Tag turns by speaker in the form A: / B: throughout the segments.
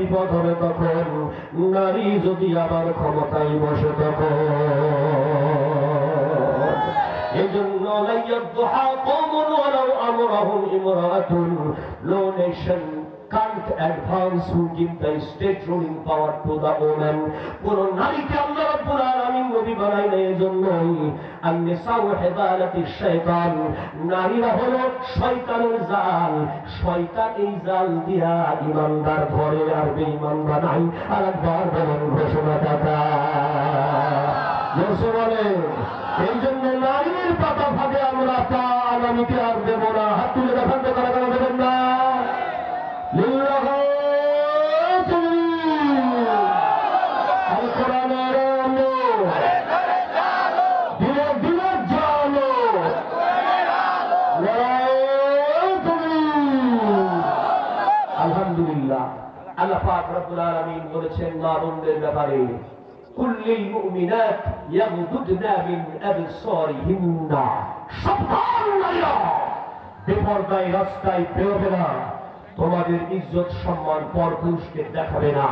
A: বিপদ হবে তখন, নারী যদি আবার ক্ষমতায় বসে তখন। এজন্য লাইয়াদহা কওমুন ওয়ালাউ আমরাহুম ইমরাআতুন, no nation can't advance who give the state ruling power to the woman. কোন নারীকে আল্লাহ রাব্বুল আলামিন নবী বানায় না এজন্যই। আন-নিসাউ হিদালাতিশ শাইতান, নারীরা হলো শয়তানের জাল। শয়তান এই জাল দিয়া ঈমানদার ঘরে আর বেঈমান বানায়। আর একবার বলেন ঘোষণা টাকা জোরে বলে। এই জন্য নারীর পাতা ভাবে আমরা তা আগামীকে আর দেব না। হাত তুলে দেখান তো কারা কারা দেবেন না। আলহামদুলিল্লাহ, আল্লাহ পাক রব্বুল আলামিন বলেছেন মা-বোনদের ব্যাপারে, কুল্লিল মুমিনাত ইয়াগদুদনা মিন আবসারিহিন্না, সাবধান নারীরা, বেপরদায় রাস্তায় বেরোবে না, তোমাদের ইজ্জত সম্মান পরপুরুষকে দেখাবে না।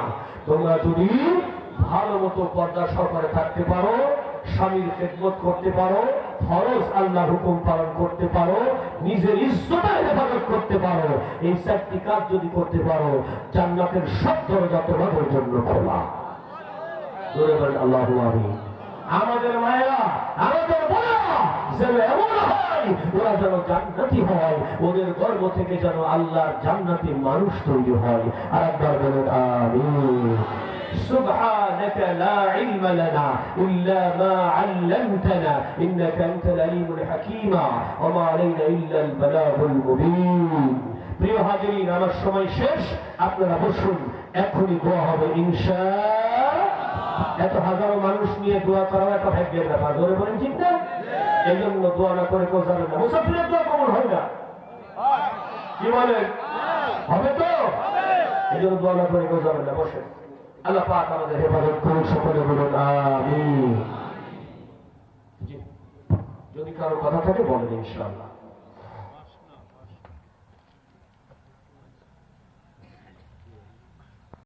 A: তোমরা যদি ভালো মতো পর্দা সহকারে থাকতে পারো, স্বামীর খেদমত করতে পারো, ফরজ আল্লাহর হুকুম পালন করতে পারো, নিজের ইজ্জতের হেফাজত করতে পারো, এই চারটি কাজ যদি করতে পারো, জান্নাতের সব দরজা তোমাদের জন্য খোলা। জোরে বলেন আল্লাহু আমিন। আমাদের মায়েরা, আমাদের বোনেরা যেন এমন হয়, ওরা যেন জান্নাতি হয়, ওদের গর্ভ থেকে যেন আল্লাহর জান্নাতি মানুষ তৈরি হয়। আর একবার বলেন আমিন। سبحانك لا علم لنا إلا ما علمتنا إنك أنت العليم الحكيم وما علينا إلا البلاغ المبين। প্রিয় হাজিরিন, আমার সময় শেষ, আপনারা বসুন, এখনই দোয়া হবে ইনশাআল্লাহ। এত হাজারো মানুষ নিয়ে দোয়া করাও একটা ভাগ্যের ব্যাপার, ধরে বলেন ঠিক না? এই জন্য দোয়া না করে কেউ যাবে না। মুসাফিরের দোয়া কবুল হয় না, কি বলেন? হবে তো? এই জন্য দোয়া না করে কেউ যাবে না। বসে, আল্লাহ পাক আমাদের হেফাজত করুন, সকলে বলুন আমিন। যদি কারো কথা থাকে বলেন ইনশাআল্লাহ।